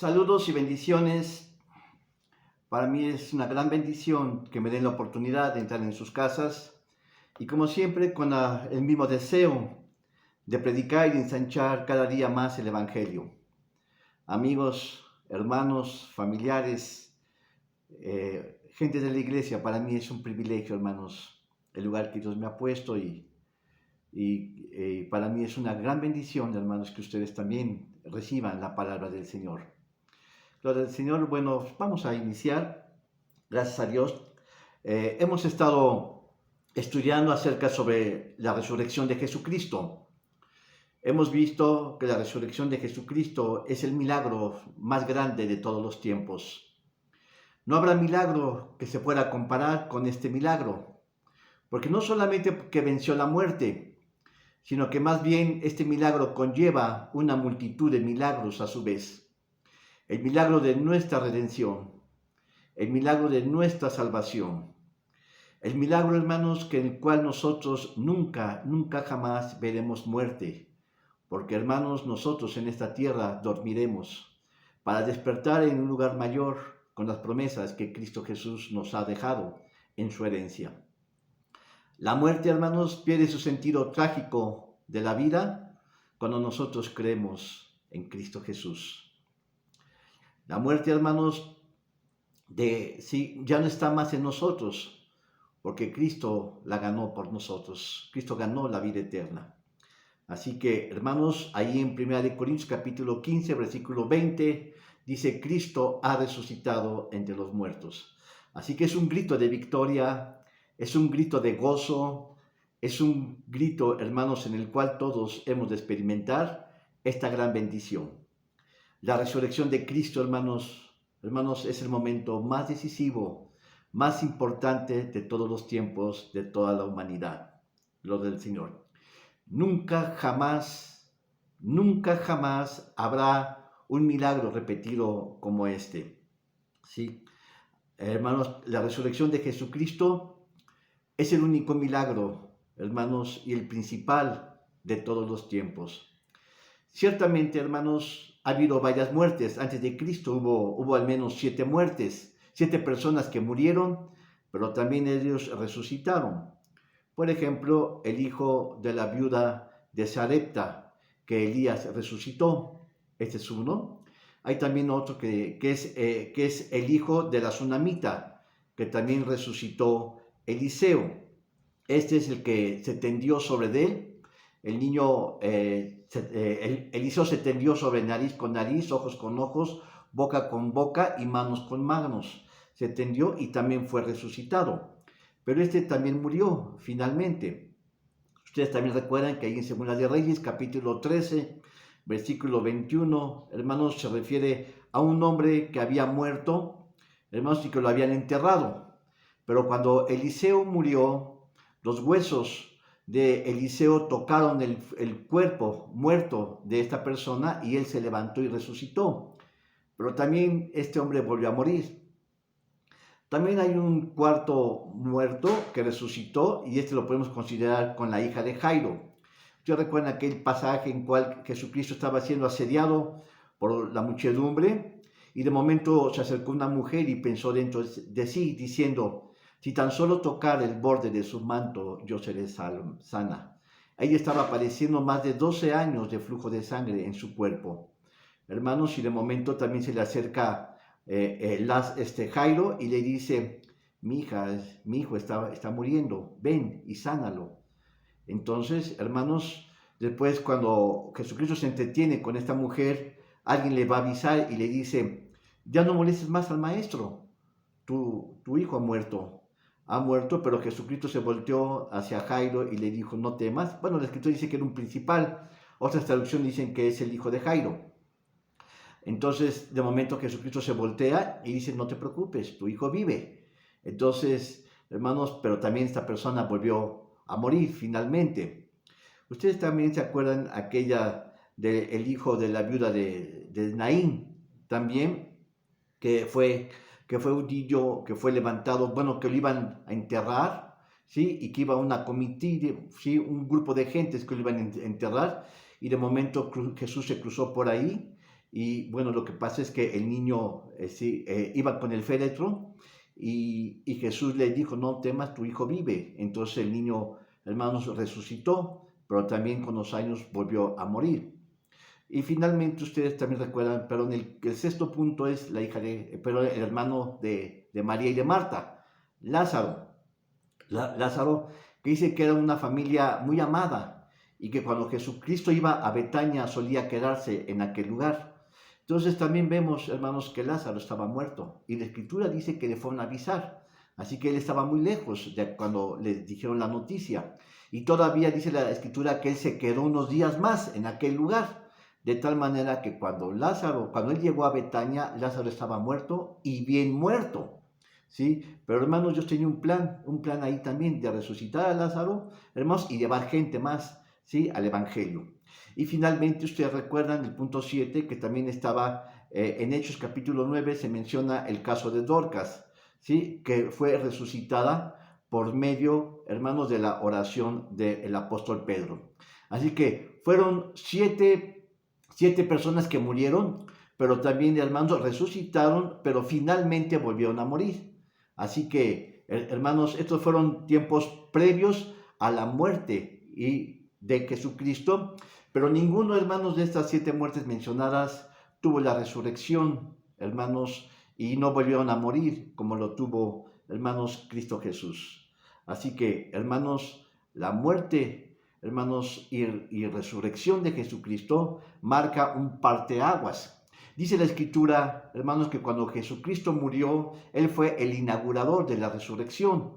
Saludos y bendiciones. Para mí es una gran bendición que me den la oportunidad de entrar en sus casas y como siempre con el mismo deseo de predicar y ensanchar cada día más el Evangelio. Amigos, hermanos, familiares, gente de la iglesia, para mí es un privilegio, hermanos, el lugar que Dios me ha puesto y para mí es una gran bendición, hermanos, que ustedes también reciban la palabra del Señor. Gloria al Señor. Bueno, vamos a iniciar. Gracias a Dios. Hemos estado estudiando acerca sobre la resurrección de Jesucristo. Hemos visto que la resurrección de Jesucristo es el milagro más grande de todos los tiempos. No habrá milagro que se pueda comparar con este milagro, porque no solamente que venció la muerte, sino que más bien este milagro conlleva una multitud de milagros a su vez. El milagro de nuestra redención, el milagro de nuestra salvación, el milagro, hermanos, en el cual nosotros nunca jamás veremos muerte, porque, hermanos, nosotros en esta tierra dormiremos para despertar en un lugar mayor con las promesas que Cristo Jesús nos ha dejado en su herencia. La muerte, hermanos, pierde su sentido trágico de la vida cuando nosotros creemos en Cristo Jesús. La muerte, hermanos, ya no está más en nosotros, porque Cristo la ganó por nosotros. Cristo ganó la vida eterna. Así que, hermanos, ahí en 1 Corintios capítulo 15, versículo 20, dice, Cristo ha resucitado entre los muertos. Así que es un grito de victoria, es un grito de gozo, es un grito, hermanos, en el cual todos hemos de experimentar esta gran bendición. La resurrección de Cristo, hermanos, es el momento más decisivo, más importante de todos los tiempos, de toda la humanidad. Lo del Señor. Nunca jamás habrá un milagro repetido como este. ¿Sí? Hermanos, la resurrección de Jesucristo es el único milagro, hermanos, y el principal de todos los tiempos. Ciertamente, hermanos, ha habido varias muertes. Antes de Cristo hubo al menos 7 muertes, 7 personas que murieron, pero también ellos resucitaron. Por ejemplo, el hijo de la viuda de Sarepta, que Elías resucitó. Este es uno. Hay también otro que es el hijo de la Sunamita, que también resucitó Eliseo. Este es el que se tendió sobre él. El niño, Eliseo se tendió sobre nariz con nariz, ojos con ojos, boca con boca y manos con manos. Se tendió y también fue resucitado. Pero este también murió finalmente. Ustedes también recuerdan que ahí en Segunda de Reyes, capítulo 13, versículo 21, hermanos, se refiere a un hombre que había muerto, hermanos, y que lo habían enterrado. Pero cuando Eliseo murió, los huesos de Eliseo tocaron el cuerpo muerto de esta persona y él se levantó y resucitó. Pero también este hombre volvió a morir. También hay un cuarto muerto que resucitó y este lo podemos considerar con la hija de Jairo. Ustedes recuerdan aquel pasaje en cual Jesucristo estaba siendo asediado por la muchedumbre y de momento se acercó una mujer y pensó dentro de sí diciendo, si tan solo tocar el borde de su manto, yo seré sana. Ella estaba padeciendo más de 12 años de flujo de sangre en su cuerpo. Hermanos, y de momento también se le acerca Jairo y le dice, mi hijo está muriendo, ven y sánalo. Entonces, hermanos, después cuando Jesucristo se entretiene con esta mujer, alguien le va a avisar y le dice, ya no molestes más al maestro, tu hijo ha muerto, pero Jesucristo se volteó hacia Jairo y le dijo, no temas. Bueno, la escritura dice que era un principal, otras traducciones dicen que es el hijo de Jairo. Entonces, de momento Jesucristo se voltea y dice, no te preocupes, tu hijo vive. Entonces, hermanos, pero también esta persona volvió a morir finalmente. Ustedes también se acuerdan aquella del hijo de la viuda de Naín, también, que fue un niño que fue levantado, bueno, que lo iban a enterrar, ¿sí? Y que iba una comitiva, ¿sí? Un grupo de gentes que lo iban a enterrar, y de momento Jesús se cruzó por ahí, Y bueno, lo que pasa es que el niño iba con el féretro y Jesús le dijo, no temas, tu hijo vive. Entonces el niño, hermanos, resucitó, pero también con los años volvió a morir. Y finalmente ustedes también recuerdan, pero el sexto punto es pero el hermano de María y de Marta, Lázaro. Lázaro, que dice que era una familia muy amada y que cuando Jesucristo iba a Betania solía quedarse en aquel lugar. Entonces también vemos, hermanos, que Lázaro estaba muerto y la escritura dice que le fueron a avisar. Así que él estaba muy lejos de cuando les dijeron la noticia. Y todavía dice la escritura que él se quedó unos días más en aquel lugar. De tal manera que cuando él llegó a Betania, Lázaro estaba muerto y bien muerto. ¿Sí? Pero hermanos, Dios tenía un plan ahí también de resucitar a Lázaro, hermanos, y llevar gente más, ¿sí? Al Evangelio. Y finalmente, ustedes recuerdan el punto 7, que también estaba en Hechos capítulo 9, se menciona el caso de Dorcas, ¿sí? Que fue resucitada por medio, hermanos, de la oración del apóstol Pedro. Así que fueron siete personas que murieron, pero también, hermanos, resucitaron, pero finalmente volvieron a morir. Así que, hermanos, estos fueron tiempos previos a la muerte de Jesucristo, pero ninguno, hermanos, de estas 7 muertes mencionadas tuvo la resurrección, hermanos, y no volvieron a morir como lo tuvo, hermanos, Cristo Jesús. Así que, hermanos, la muerte, hermanos, y resurrección de Jesucristo marca un parteaguas. Dice la Escritura, hermanos, que cuando Jesucristo murió, Él fue el inaugurador de la resurrección.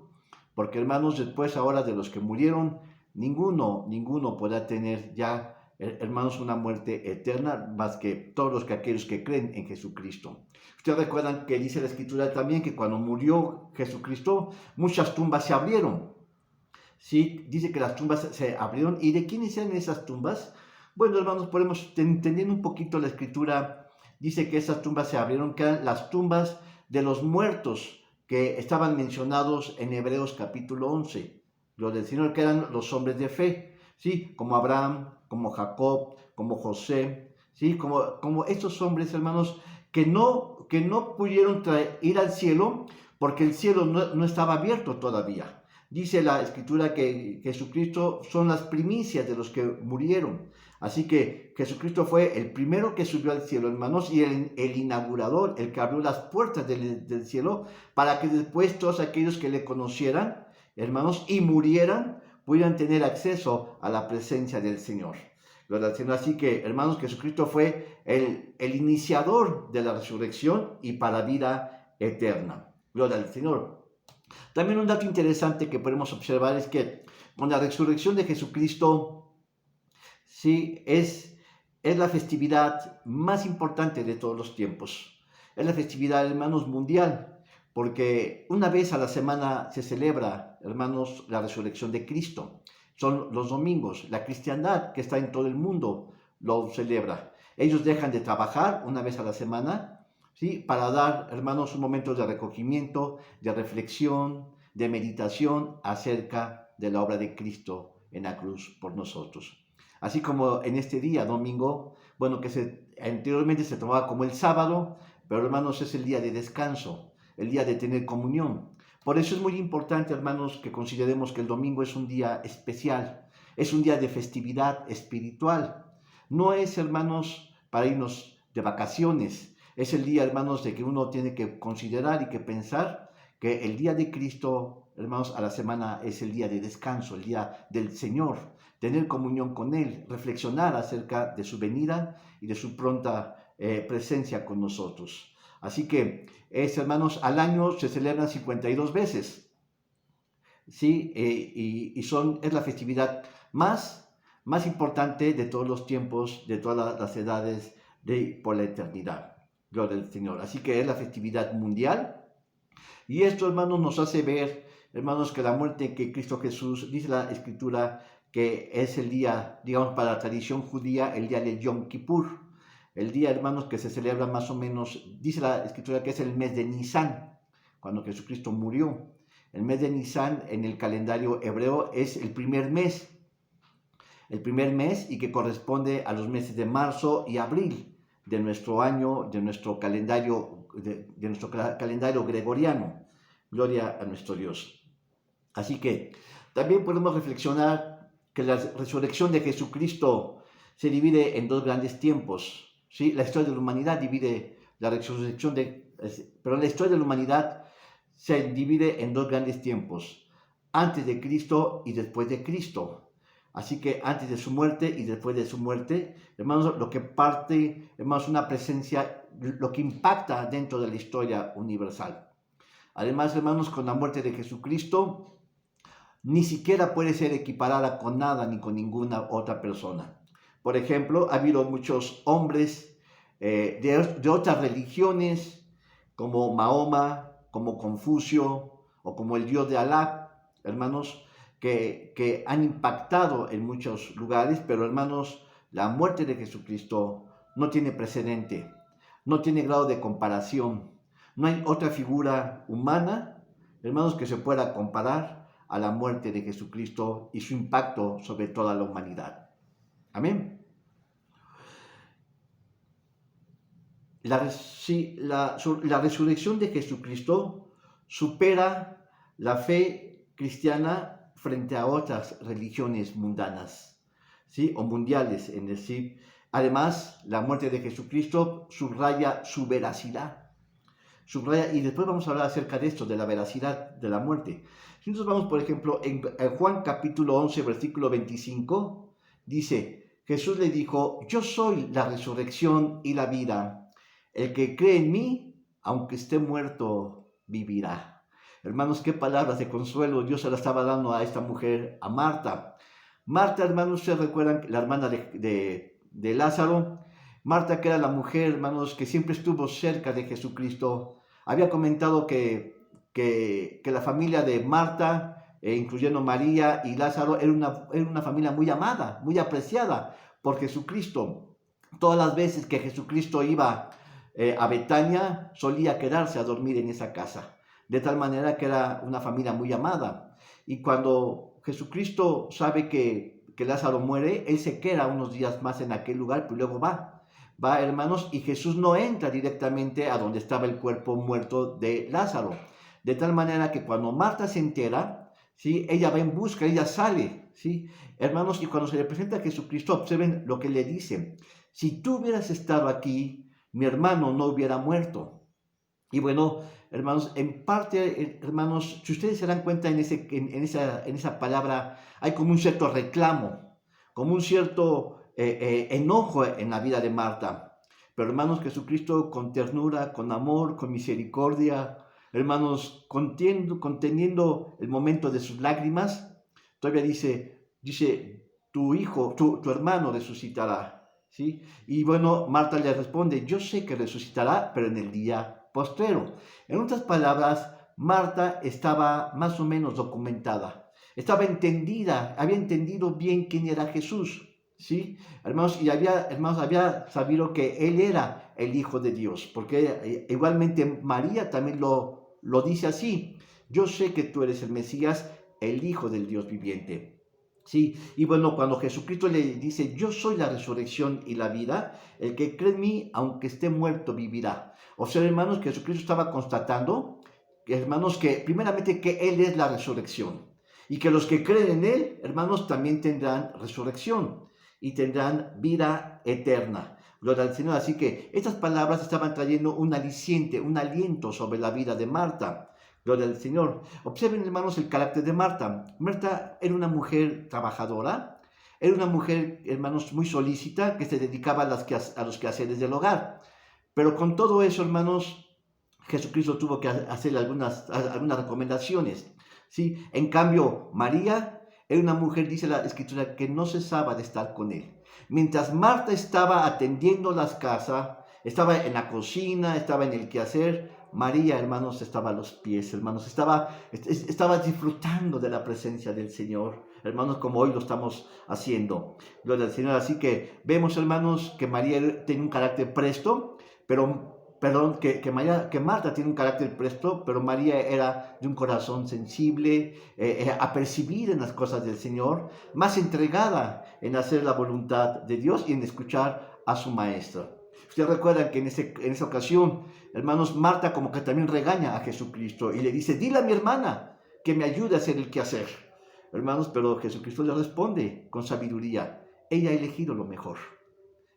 Porque, hermanos, después ahora de los que murieron, ninguno podrá tener ya, hermanos, una muerte eterna, más que todos aquellos que creen en Jesucristo. Ustedes recuerdan que dice la Escritura también que cuando murió Jesucristo, muchas tumbas se abrieron. Sí, dice que las tumbas se abrieron. ¿Y de quiénes eran esas tumbas? Bueno, hermanos, podemos, entendiendo un poquito la Escritura, dice que esas tumbas se abrieron, que eran las tumbas de los muertos que estaban mencionados en Hebreos capítulo 11. Los del Señor, que eran los hombres de fe, ¿sí? Como Abraham, como Jacob, como José, ¿sí? Como estos hombres, hermanos, que no pudieron ir al cielo porque el cielo no estaba abierto todavía. Dice la Escritura que Jesucristo son las primicias de los que murieron. Así que Jesucristo fue el primero que subió al cielo, hermanos, y el inaugurador, el que abrió las puertas del cielo, para que después todos aquellos que le conocieran, hermanos, y murieran, pudieran tener acceso a la presencia del Señor. Así que, hermanos, Jesucristo fue el iniciador de la resurrección y para vida eterna. Gloria al Señor. También un dato interesante que podemos observar es que con la resurrección de Jesucristo, sí, es la festividad más importante de todos los tiempos. Es la festividad, hermanos, mundial, porque una vez a la semana se celebra, hermanos, la resurrección de Cristo. Son los domingos. La cristiandad que está en todo el mundo lo celebra. Ellos dejan de trabajar una vez a la semana, ¿sí? Para dar, hermanos, un momento de recogimiento, de reflexión, de meditación acerca de la obra de Cristo en la cruz por nosotros. Así como en este día, domingo, bueno, que anteriormente se tomaba como el sábado, pero hermanos, es el día de descanso, el día de tener comunión. Por eso es muy importante, hermanos, que consideremos que el domingo es un día especial, es un día de festividad espiritual. No es, hermanos, para irnos de vacaciones, es el día, hermanos, de que uno tiene que considerar y que pensar que el día de Cristo, hermanos, a la semana es el día de descanso, el día del Señor. Tener comunión con Él, reflexionar acerca de su venida y de su pronta presencia con nosotros. Así que, hermanos, al año se celebran 52 veces, ¿sí? Es la festividad más importante de todos los tiempos, de todas las edades, por la eternidad. Gloria al Señor. Así que es la festividad mundial. Y esto, hermanos, nos hace ver, hermanos, que la muerte que Cristo Jesús, dice la Escritura, que es el día, digamos, para la tradición judía, el día de Yom Kippur. El día, hermanos, que se celebra más o menos, dice la Escritura que es el mes de Nisan, cuando Jesucristo murió. El mes de Nisan en el calendario hebreo es el primer mes y que corresponde a los meses de marzo y abril de nuestro año, de nuestro calendario, de nuestro calendario gregoriano. Gloria a nuestro Dios. Así que también podemos reflexionar que la resurrección de Jesucristo se divide en dos grandes tiempos. ¿Sí? La historia de la humanidad divide la resurrección pero la historia de la humanidad se divide en dos grandes tiempos, antes de Cristo y después de Cristo. Así que antes de su muerte y después de su muerte, hermanos, lo que parte, hermanos, una presencia, lo que impacta dentro de la historia universal. Además, hermanos, con la muerte de Jesucristo, ni siquiera puede ser equiparada con nada ni con ninguna otra persona. Por ejemplo, ha habido muchos hombres de otras religiones, como Mahoma, como Confucio o como el dios de Alá, hermanos, que han impactado en muchos lugares, pero hermanos, la muerte de Jesucristo no tiene precedente, no tiene grado de comparación. No hay otra figura humana, hermanos, que se pueda comparar a la muerte de Jesucristo y su impacto sobre toda la humanidad. Amén. La resurrección de Jesucristo supera la fe cristiana frente a otras religiones mundanas, ¿sí? O mundiales, en decir. Además, la muerte de Jesucristo subraya su veracidad. Subraya, y después vamos a hablar acerca de esto, de la veracidad de la muerte. Si nosotros vamos, por ejemplo, en Juan capítulo 11, versículo 25, dice, Jesús le dijo, yo soy la resurrección y la vida. El que cree en mí, aunque esté muerto, vivirá. Hermanos, qué palabras de consuelo Dios se la estaba dando a esta mujer, a Marta. Marta, hermanos, ustedes recuerdan, la hermana de Lázaro. Marta, que era la mujer, hermanos, que siempre estuvo cerca de Jesucristo, había comentado que la familia de Marta, incluyendo María y Lázaro, era una familia muy amada, muy apreciada por Jesucristo. Todas las veces que Jesucristo iba a Betania, solía quedarse a dormir en esa casa, de tal manera que era una familia muy amada. Y cuando Jesucristo sabe que Lázaro muere, él se queda unos días más en aquel lugar, pero luego va, hermanos, y Jesús no entra directamente a donde estaba el cuerpo muerto de Lázaro. De tal manera que cuando Marta se entera, ¿sí? Ella va en busca, ella sale, ¿sí? Hermanos, y cuando se le presenta a Jesucristo, observen lo que le dice. Si tú hubieras estado aquí, mi hermano no hubiera muerto. Y bueno, hermanos, en parte, hermanos, si ustedes se dan cuenta en esa palabra, hay como un cierto reclamo, como un cierto enojo en la vida de Marta. Pero hermanos, Jesucristo con ternura, con amor, con misericordia, hermanos, conteniendo el momento de sus lágrimas, todavía dice, tu hijo, tu hermano resucitará. ¿Sí? Y bueno, Marta le responde, yo sé que resucitará, pero en el día postrero. En otras palabras, Marta estaba más o menos documentada, estaba entendida, había entendido bien quién era Jesús, ¿sí? Hermanos, y había sabido que Él era el Hijo de Dios, porque igualmente María también lo dice así, yo sé que tú eres el Mesías, el Hijo del Dios viviente. Sí, y bueno, cuando Jesucristo le dice, yo soy la resurrección y la vida, el que cree en mí, aunque esté muerto, vivirá. O sea, hermanos, que Jesucristo estaba constatando, hermanos, que primeramente que Él es la resurrección y que los que creen en Él, hermanos, también tendrán resurrección y tendrán vida eterna. Gloria al Señor. Así que estas palabras estaban trayendo un aliciente, un aliento sobre la vida de Marta. Gloria al Señor. Observen, hermanos, el carácter de Marta. Marta era una mujer trabajadora, era una mujer, hermanos, muy solícita, que se dedicaba a los quehaceres del hogar. Pero con todo eso, hermanos, Jesucristo tuvo que hacerle algunas recomendaciones. ¿Sí? En cambio, María era una mujer, dice la Escritura, que no cesaba de estar con él. Mientras Marta estaba atendiendo las casas, estaba en la cocina, estaba en el quehacer, María, hermanos, estaba a los pies, hermanos, estaba disfrutando de la presencia del Señor, hermanos, como hoy lo estamos haciendo. Gloria al Señor. Así que vemos, hermanos, que María tiene un carácter presto, que Marta tiene un carácter presto, pero María era de un corazón sensible, a percibir en las cosas del Señor, más entregada en hacer la voluntad de Dios y en escuchar a su maestro. Ustedes recuerdan que en esa ocasión, hermanos, Marta como que también regaña a Jesucristo y le dice, dile a mi hermana que me ayude a hacer el quehacer. Hermanos, pero Jesucristo le responde con sabiduría, ella ha elegido lo mejor,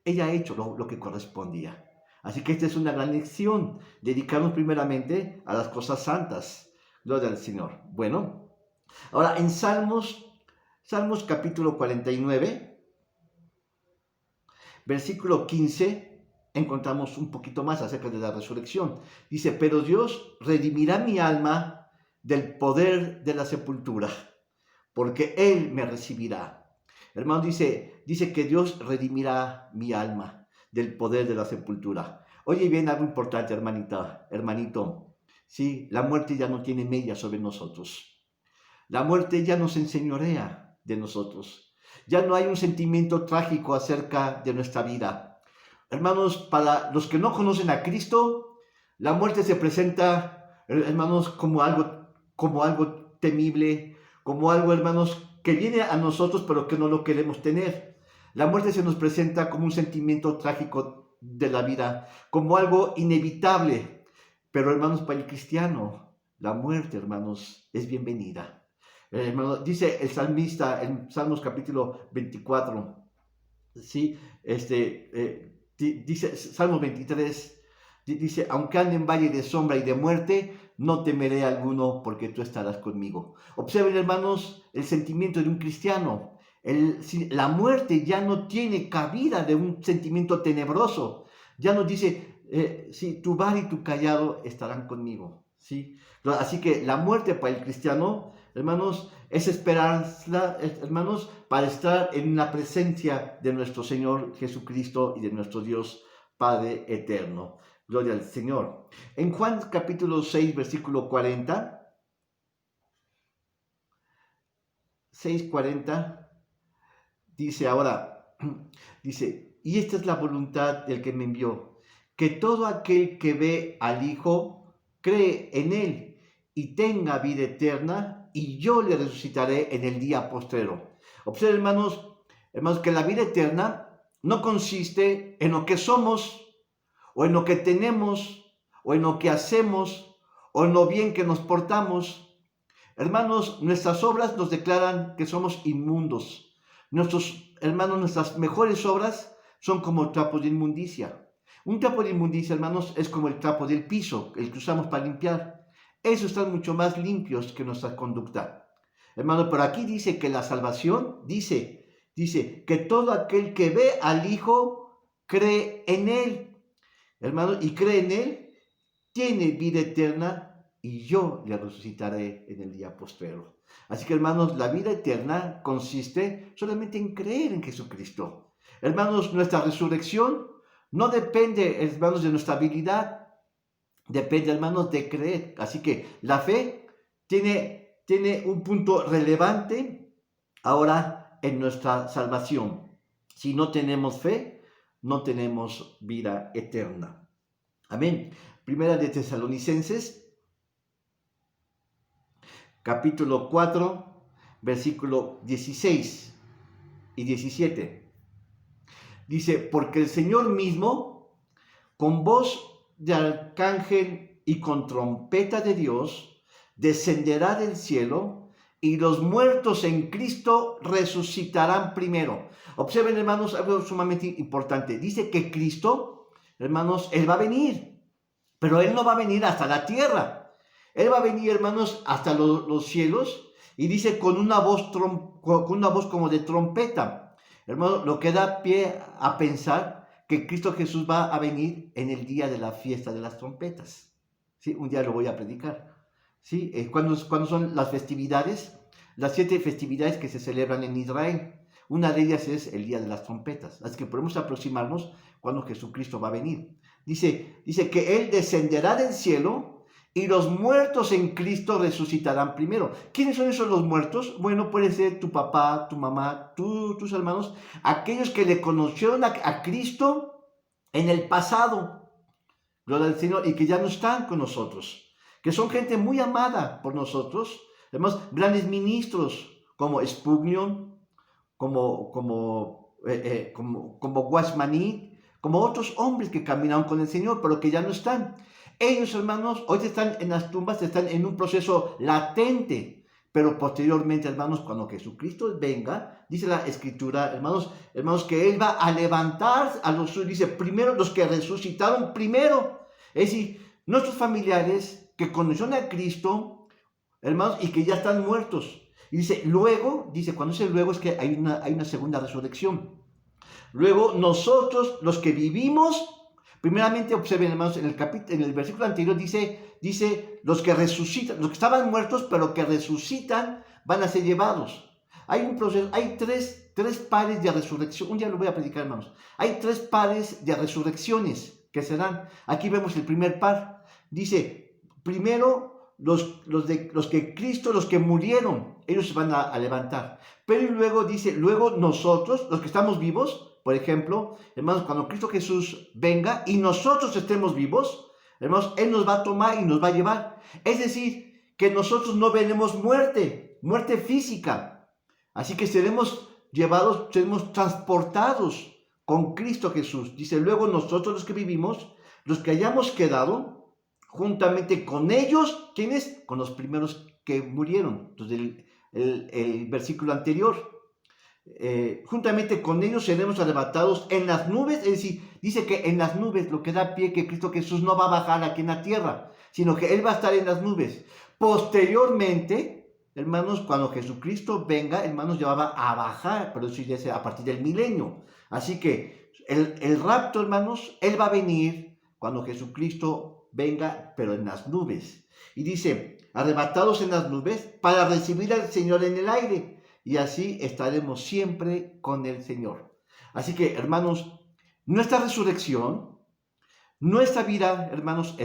ella ha hecho lo que correspondía. Así que esta es una gran lección, dedicarnos primeramente a las cosas santas. Gloria al Señor. Bueno, ahora en Salmos capítulo 49, versículo 15, encontramos un poquito más acerca de la resurrección. Dice, pero Dios redimirá mi alma del poder de la sepultura, porque Él me recibirá. Hermano, dice que Dios redimirá mi alma del poder de la sepultura. Oye bien algo importante, hermanita, hermanito. Sí, la muerte ya no tiene media sobre nosotros. La muerte ya nos enseñorea de nosotros. Ya no hay un sentimiento trágico acerca de nuestra vida. Hermanos, para los que no conocen a Cristo, la muerte se presenta, hermanos, como algo temible, como algo, hermanos, que viene a nosotros pero que no lo queremos tener. La muerte se nos presenta como un sentimiento trágico de la vida, como algo inevitable. Pero, hermanos, para el cristiano, la muerte, hermanos, es bienvenida. Hermano, dice el salmista en Salmos capítulo 24, ¿sí? Dice Salmos 23, dice, aunque ande en valle de sombra y de muerte, no temeré alguno porque tú estarás conmigo. Observen, hermanos, el sentimiento de un cristiano. La muerte ya no tiene cabida de un sentimiento tenebroso. Ya nos dice, sí, tu vara y tu callado estarán conmigo. ¿Sí? Así que la muerte para el cristiano, hermanos, es esperanza, hermanos, para estar en la presencia de nuestro Señor Jesucristo y de nuestro Dios Padre eterno. Gloria al Señor. En Juan capítulo 6, versículo 40, 6:40, dice ahora, dice, y esta es la voluntad del que me envió, que todo aquel que ve al Hijo cree en Él y tenga vida eterna, y yo le resucitaré en el día postrero. Observen, hermanos, que la vida eterna no consiste en lo que somos, o en lo que tenemos, o en lo que hacemos, o en lo bien que nos portamos. Hermanos, nuestras obras nos declaran que somos inmundos. Nuestras mejores obras son como trapos de inmundicia. Un trapo de inmundicia, hermanos, es como el trapo del piso, el que usamos para limpiar. Esos están mucho más limpios que nuestra conducta. Hermano, pero aquí dice que la salvación, dice que todo aquel que ve al Hijo cree en Él. Hermano, y cree en Él, tiene vida eterna y yo le resucitaré en el día postrero. Así que, hermanos, la vida eterna consiste solamente en creer en Jesucristo. Hermanos, nuestra resurrección no depende, hermanos, de nuestra habilidad, depende, hermanos, de creer. Así que la fe tiene un punto relevante ahora en nuestra salvación. Si no tenemos fe, no tenemos vida eterna. Amén. Primera de Tesalonicenses, capítulo 4, versículo 16 y 17. Dice, porque el Señor mismo, con voz de arcángel y con trompeta de Dios, descenderá del cielo y los muertos en Cristo resucitarán primero. Observen, hermanos, algo sumamente importante. Dice que Cristo, hermanos, Él va a venir, pero Él no va a venir hasta la tierra. Él va a venir, hermanos, hasta los cielos, y dice con una voz como de trompeta. Hermanos, lo que da pie a pensar que Cristo Jesús va a venir en el día de la fiesta de las trompetas. ¿Sí? Un día lo voy a predicar. ¿Sí? ¿Cuándo son las festividades? Las 7 festividades que se celebran en Israel. Una de ellas es el día de las trompetas. Así que podemos aproximarnos cuando Jesucristo va a venir. Dice que Él descenderá del cielo y los muertos en Cristo resucitarán primero. ¿Quiénes son esos los muertos? Bueno, puede ser tu papá, tu mamá, tus hermanos, aquellos que le conocieron a Cristo en el pasado, gloria al Señor, y que ya no están con nosotros, que son gente muy amada por nosotros, además grandes ministros como Spurgeon, como Watchman Nee, como otros hombres que caminaron con el Señor, pero que ya no están. Ellos, hermanos, hoy están en las tumbas, están en un proceso latente, pero posteriormente, hermanos, cuando Jesucristo venga, dice la Escritura, hermanos, que Él va a levantar a los suyos, dice, primero los que resucitaron primero, es decir, nuestros familiares que conocieron a Cristo, hermanos, y que ya están muertos. Y dice, luego, cuando dice luego es que hay una segunda resurrección. Luego, nosotros, los que vivimos, primeramente observen, hermanos, en el versículo anterior dice, los que resucitan, los que estaban muertos, pero que resucitan, van a ser llevados. Hay un proceso, hay tres pares de resurrección. Un día lo voy a predicar, hermanos. Hay 3 pares de resurrecciones que serán. Aquí vemos el primer par. Dice, primero, los que murieron, ellos se van a levantar. Pero luego dice, luego nosotros, los que estamos vivos, por ejemplo, hermanos, cuando Cristo Jesús venga y nosotros estemos vivos, hermanos, Él nos va a tomar y nos va a llevar. Es decir, que nosotros no veremos muerte física. Así que seremos llevados, seremos transportados con Cristo Jesús. Dice, luego nosotros los que vivimos, los que hayamos quedado, juntamente con ellos, ¿quiénes? Con los primeros que murieron. Entonces, el versículo anterior. Juntamente con ellos seremos arrebatados en las nubes, es decir, dice que en las nubes, lo que da pie que Cristo Jesús no va a bajar aquí en la tierra, sino que Él va a estar en las nubes. Posteriormente, hermanos, cuando Jesucristo venga, hermanos, ya va a bajar, pero eso ya sea a partir del milenio. Así que el rapto, hermanos, Él va a venir cuando Jesucristo venga, pero en las nubes. Y dice, arrebatados en las nubes para recibir al Señor en el aire. Y así estaremos siempre con el Señor. Así que, hermanos, nuestra resurrección, nuestra vida, hermanos,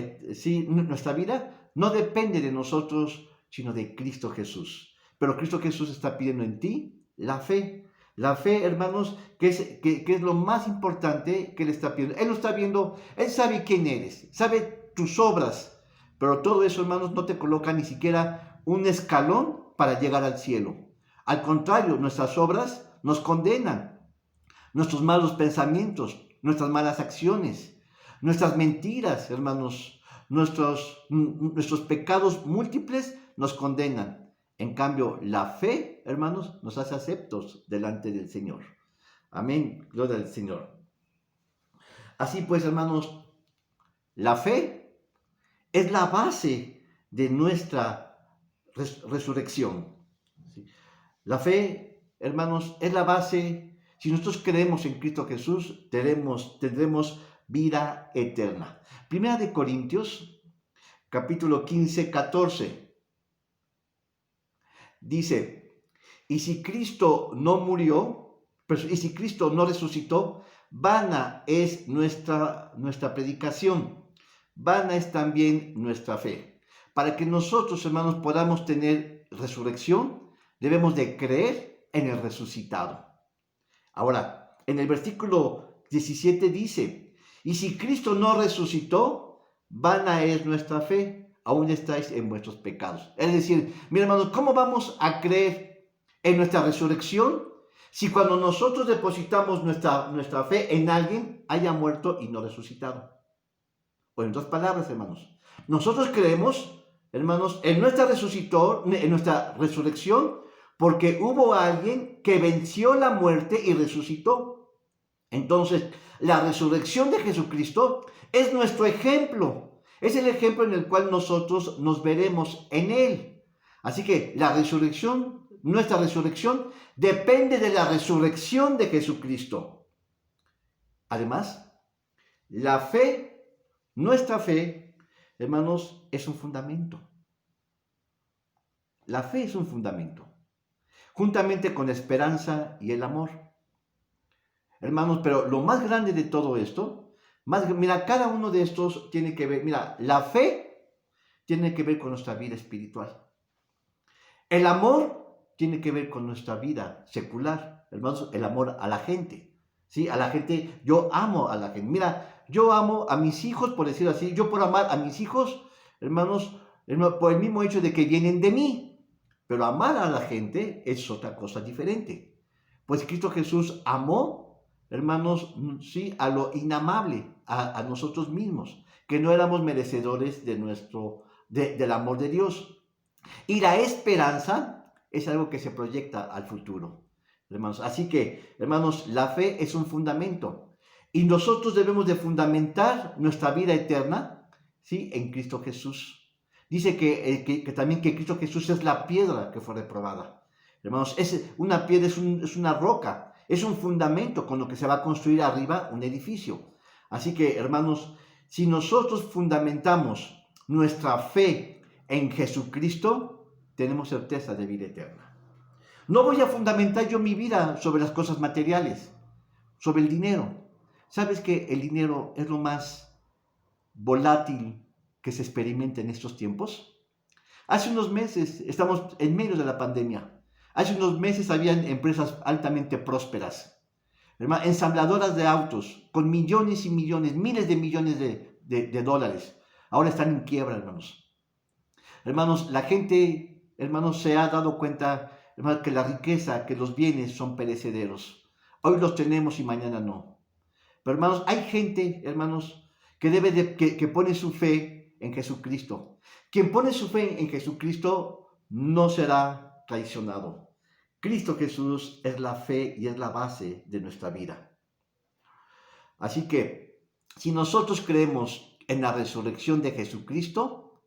nuestra vida no depende de nosotros, sino de Cristo Jesús. Pero Cristo Jesús está pidiendo en ti la fe. La fe, hermanos, que es lo más importante que Él está pidiendo. Él lo está viendo, Él sabe quién eres, sabe tus obras. Pero todo eso, hermanos, no te coloca ni siquiera un escalón para llegar al cielo. Al contrario, nuestras obras nos condenan. Nuestros malos pensamientos, nuestras malas acciones, nuestras mentiras, hermanos, nuestros pecados múltiples nos condenan. En cambio, la fe, hermanos, nos hace aceptos delante del Señor. Amén. Gloria al Señor. Así pues, hermanos, la fe es la base de nuestra resurrección. La fe, hermanos, es la base. Si nosotros creemos en Cristo Jesús, tendremos vida eterna. Primera de Corintios, capítulo 15, 14. Dice, y si Cristo no murió, y si Cristo no resucitó, vana es nuestra predicación, vana es también nuestra fe. Para que nosotros, hermanos, podamos tener resurrección, debemos de creer en el resucitado. Ahora, en el versículo 17 dice, y si Cristo no resucitó, vana es nuestra fe, aún estáis en vuestros pecados. Es decir, mis hermanos, ¿cómo vamos a creer en nuestra resurrección si cuando nosotros depositamos nuestra fe en alguien haya muerto y no resucitado? O en otras palabras, hermanos, nosotros creemos, hermanos, en nuestra resurrección, porque hubo alguien que venció la muerte y resucitó. Entonces, la resurrección de Jesucristo es nuestro ejemplo. Es el ejemplo en el cual nosotros nos veremos en Él. Así que nuestra resurrección, depende de la resurrección de Jesucristo. Además, nuestra fe, hermanos, es un fundamento. La fe es un fundamento, juntamente con la esperanza y el amor. Hermanos, pero lo más grande de todo esto, mira, cada uno de estos tiene que ver, mira, la fe tiene que ver con nuestra vida espiritual. El amor tiene que ver con nuestra vida secular, hermanos, el amor a la gente. ¿Sí? A la gente, yo amo a la gente. Mira, yo amo a mis hijos, por decirlo así, yo por amar a mis hijos, hermanos, por el mismo hecho de que vienen de mí. Pero amar a la gente es otra cosa diferente. Pues Cristo Jesús amó hermanos, sí, a lo inamable, a nosotros mismos, que no éramos merecedores del amor de Dios. Y la esperanza es algo que se proyecta al futuro, hermanos. Así que, hermanos, la fe es un fundamento. Y nosotros debemos de fundamentar nuestra vida eterna, ¿sí?, en Cristo Jesús. Dice que también que Cristo Jesús es la piedra que fue reprobada. Hermanos, una piedra es una roca, es un fundamento con lo que se va a construir arriba un edificio. Así que, hermanos, si nosotros fundamentamos nuestra fe en Jesucristo, tenemos certeza de vida eterna. No voy a fundamentar yo mi vida sobre las cosas materiales, sobre el dinero. ¿Sabes que el dinero es lo más volátil que se experimenta en estos tiempos? Hace unos meses, estamos en medio de la pandemia, hace unos meses habían empresas altamente prósperas, ensambladoras de autos, con millones y millones, miles de millones de dólares. Ahora están en quiebra, hermanos. Hermanos, la gente, hermanos, se ha dado cuenta, hermanos, que la riqueza, que los bienes son perecederos. Hoy los tenemos y mañana no. Pero, hermanos, hay gente, hermanos, que pone su fe en Jesucristo. Quien pone su fe en Jesucristo no será traicionado. Cristo Jesús es la fe y es la base de nuestra vida. Así que, si nosotros creemos en la resurrección de Jesucristo,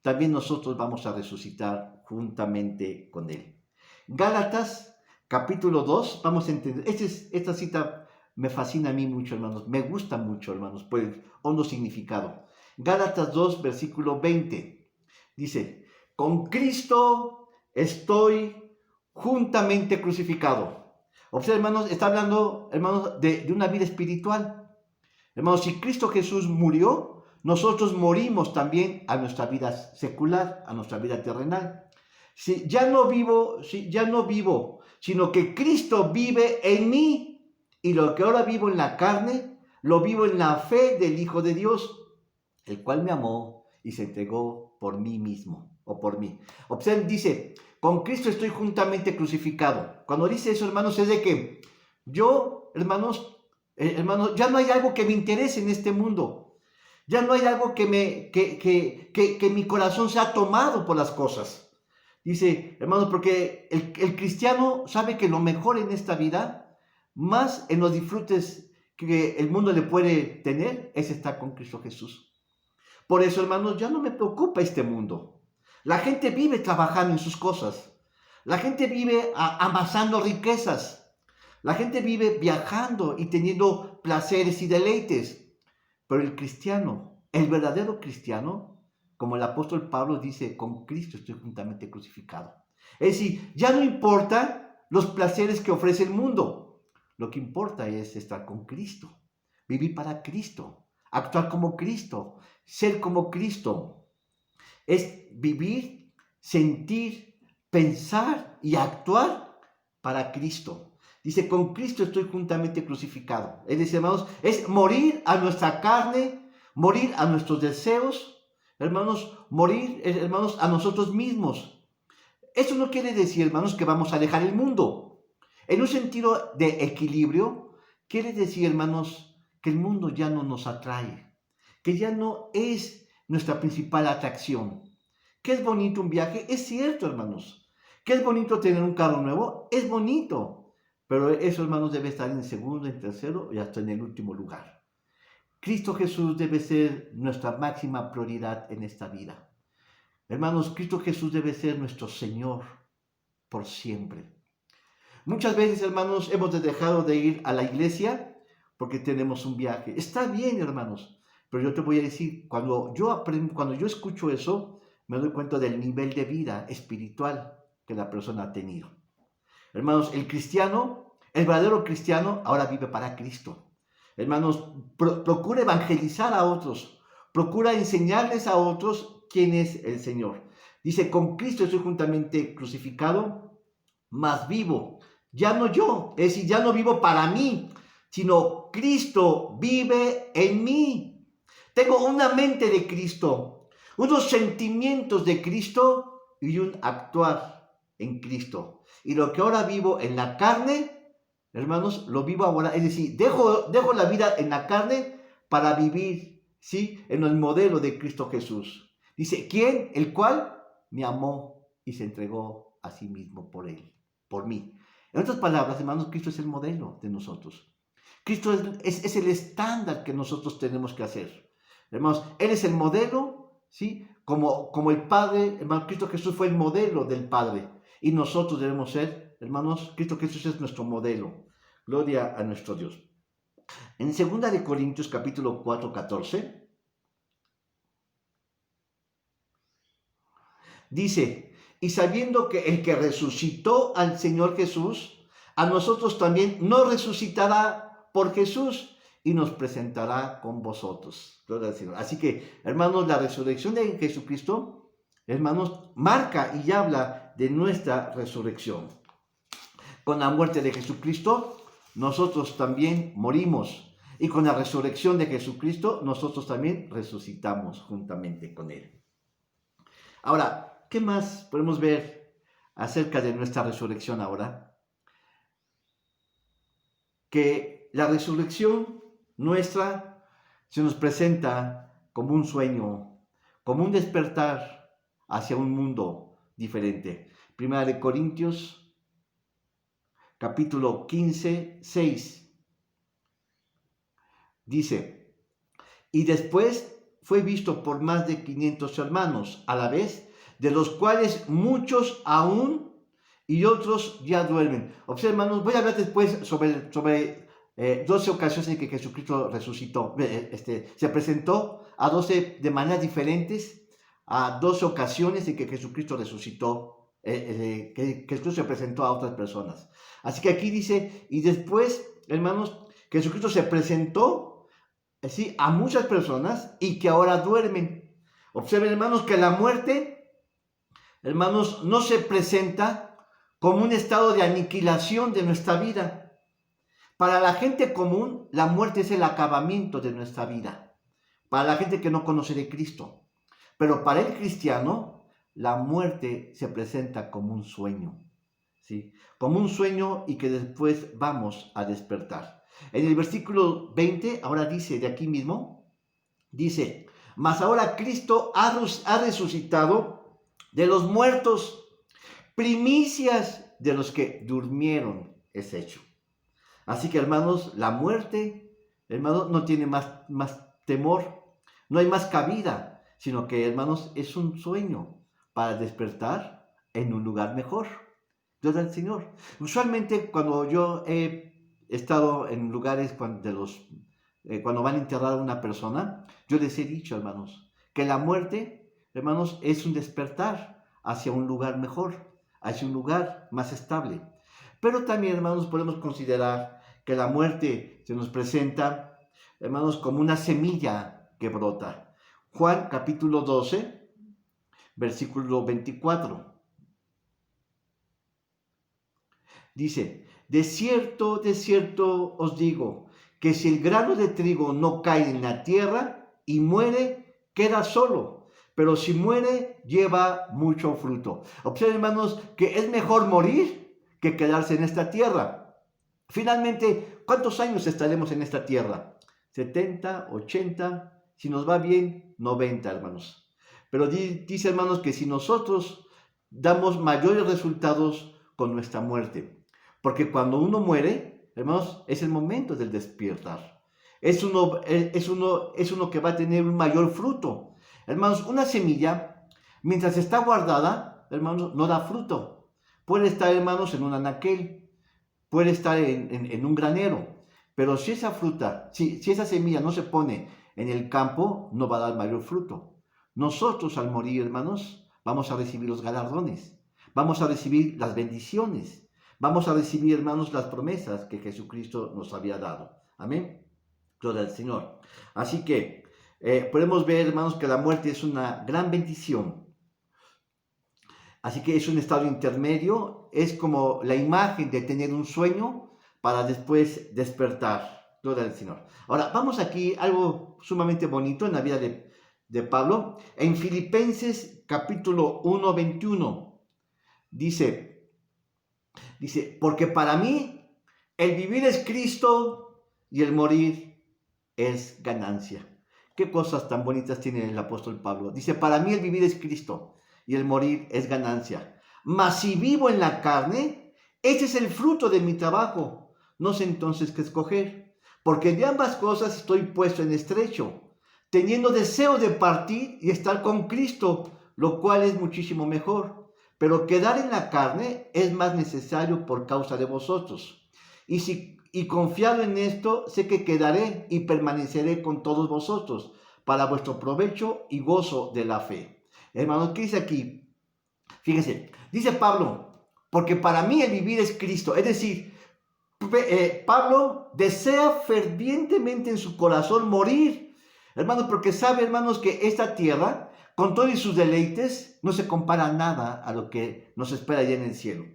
también nosotros vamos a resucitar juntamente con Él. Gálatas, capítulo 2, vamos a entender. Esta cita me fascina a mí mucho, hermanos. Me gusta mucho, hermanos, por el hondo significado. Gálatas 2, versículo 20. Dice, con Cristo estoy juntamente crucificado. Observen, hermanos, está hablando, hermanos, de una vida espiritual. Hermanos, si Cristo Jesús murió, nosotros morimos también a nuestra vida secular, a nuestra vida terrenal. Si ya no vivo, sino que Cristo vive en mí, y lo que ahora vivo en la carne, lo vivo en la fe del Hijo de Dios, el cual me amó y se entregó por mí mismo, o por mí. Observen, dice, con Cristo estoy juntamente crucificado. Cuando dice eso, hermanos, es de que yo, hermanos, ya no hay algo que me interese en este mundo. Ya no hay algo que mi corazón sea tomado por las cosas. Dice, hermanos, porque el cristiano sabe que lo mejor en esta vida, más en los disfrutes que el mundo le puede tener, es estar con Cristo Jesús. Por eso, hermanos, ya no me preocupa este mundo. La gente vive trabajando en sus cosas. La gente vive amasando riquezas. La gente vive viajando y teniendo placeres y deleites. Pero el cristiano, el verdadero cristiano, como el apóstol Pablo dice, con Cristo estoy juntamente crucificado. Es decir, ya no importa los placeres que ofrece el mundo. Lo que importa es estar con Cristo, vivir para Cristo, actuar como Cristo, ser como Cristo. Es vivir, sentir, pensar y actuar para Cristo. Dice, con Cristo estoy juntamente crucificado. Es decir, hermanos, es morir a nuestra carne, morir a nuestros deseos, hermanos, morir, hermanos, a nosotros mismos. Eso no quiere decir, hermanos, que vamos a dejar el mundo. En un sentido de equilibrio, quiere decir, hermanos, que el mundo ya no nos atrae, que ya no es nuestra principal atracción. ¿Qué es bonito un viaje? Es cierto, hermanos. ¿Qué es bonito tener un carro nuevo? Es bonito. Pero eso, hermanos, debe estar en segundo, en tercero y hasta en el último lugar. Cristo Jesús debe ser nuestra máxima prioridad en esta vida. Hermanos, Cristo Jesús debe ser nuestro Señor por siempre. Muchas veces, hermanos, hemos dejado de ir a la iglesia porque tenemos un viaje. Está bien, hermanos, pero yo te voy a decir, cuando yo escucho eso, me doy cuenta del nivel de vida espiritual que la persona ha tenido. Hermanos, el verdadero cristiano, ahora vive para Cristo. Hermanos, procura evangelizar a otros, procura enseñarles a otros quién es el Señor. Dice, con Cristo estoy juntamente crucificado, mas vivo. Ya no yo, es decir, ya no vivo para mí, sino Cristo vive en mí. Tengo una mente de Cristo, unos sentimientos de Cristo y un actuar en Cristo. Y lo que ahora vivo en la carne, hermanos, lo vivo ahora. Es decir, dejo la vida en la carne para vivir, ¿sí? En el modelo de Cristo Jesús. Dice, ¿quién? El cual me amó y se entregó a sí mismo por mí. En otras palabras, hermanos, Cristo es el modelo de nosotros. Cristo es el estándar que nosotros tenemos que hacer. Hermanos, Él es el modelo, ¿sí? Como el Padre, hermano, Cristo Jesús fue el modelo del Padre. Y nosotros debemos ser, hermanos, Cristo Jesús es nuestro modelo. Gloria a nuestro Dios. En 2 de Corintios capítulo 4, 14, dice, y sabiendo que el que resucitó al Señor Jesús, a nosotros también nos resucitará por Jesús y nos presentará con vosotros. Gloria al Señor. Así que, hermanos, la resurrección de Jesucristo, hermanos, marca y habla de nuestra resurrección. Con la muerte de Jesucristo, nosotros también morimos. Y con la resurrección de Jesucristo, nosotros también resucitamos juntamente con Él. Ahora, ¿qué más podemos ver acerca de nuestra resurrección ahora? Que la resurrección nuestra se nos presenta como un sueño, como un despertar hacia un mundo diferente. Primera de Corintios, capítulo 15, 6. Dice, y después fue visto por más de 500 hermanos a la vez, de los cuales muchos aún y otros ya duermen. Observen, hermanos, voy a hablar después sobre 12 ocasiones en que Jesucristo resucitó. Se presentó a 12 de maneras diferentes, a 12 ocasiones en que Jesucristo resucitó, que Jesucristo se presentó a otras personas. Así que aquí dice, y después, hermanos, Jesucristo se presentó, ¿sí?, a muchas personas y que ahora duermen. Observen, hermanos, que la muerte, hermanos, no se presenta como un estado de aniquilación de nuestra vida. Para la gente común, la muerte es el acabamiento de nuestra vida. Para la gente que no conoce de Cristo. Pero para el cristiano, la muerte se presenta como un sueño, ¿sí? Como un sueño y que después vamos a despertar. En el versículo 20, ahora dice, de aquí mismo, dice, mas ahora Cristo ha resucitado de los muertos, primicias de los que durmieron es hecho. Así que, hermanos, la muerte, hermanos, no tiene más temor, no hay más cabida, sino que, hermanos, es un sueño para despertar en un lugar mejor. Dios del Señor. Usualmente cuando yo he estado en lugares cuando van a enterrar a una persona, yo les he dicho, hermanos, que la muerte, hermanos, es un despertar hacia un lugar mejor, hacia un lugar más estable. Pero también, hermanos, podemos considerar que la muerte se nos presenta, hermanos, como una semilla que brota. Juan capítulo 12, versículo 24. Dice, de cierto os digo, que si el grano de trigo no cae en la tierra y muere, queda solo. Pero si muere, lleva mucho fruto. Observen, hermanos, que es mejor morir que quedarse en esta tierra. Finalmente, ¿cuántos años estaremos en esta tierra? 70, 80, si nos va bien, 90, hermanos. Pero dice, hermanos, que si nosotros damos mayores resultados con nuestra muerte. Porque cuando uno muere, hermanos, es el momento del despertar. Es uno que va a tener un mayor fruto. Hermanos, una semilla, mientras está guardada, hermanos, no da fruto. Puede estar, hermanos, en un anaquel, puede estar en un granero. Pero si esa fruta, si esa semilla no se pone en el campo, no va a dar mayor fruto. Nosotros al morir, hermanos, vamos a recibir los galardones. Vamos a recibir las bendiciones. Vamos a recibir, hermanos, las promesas que Jesucristo nos había dado. Amén. Gloria al Señor. Así que podemos ver, hermanos, que la muerte es una gran bendición. Así que es un estado intermedio. Es como la imagen de tener un sueño para después despertar. Gloria al Señor. Ahora, vamos aquí algo sumamente bonito en la vida de Pablo. En Filipenses capítulo 1, 21 dice, porque para mí el vivir es Cristo y el morir es ganancia. Qué cosas tan bonitas tiene el apóstol Pablo. Dice, para mí el vivir es Cristo y el morir es ganancia. Mas si vivo en la carne, ese es el fruto de mi trabajo. No sé entonces qué escoger, porque de ambas cosas estoy puesto en estrecho, teniendo deseo de partir y estar con Cristo, lo cual es muchísimo mejor. Pero quedar en la carne es más necesario por causa de vosotros. Y confiado en esto, sé que quedaré y permaneceré con todos vosotros para vuestro provecho y gozo de la fe. Hermanos, ¿qué dice aquí? Fíjense, dice Pablo, porque para mí el vivir es Cristo. Es decir, Pablo desea fervientemente en su corazón morir, hermanos, porque sabe, hermanos, que esta tierra, con todos sus deleites, no se compara nada a lo que nos espera allá en el cielo.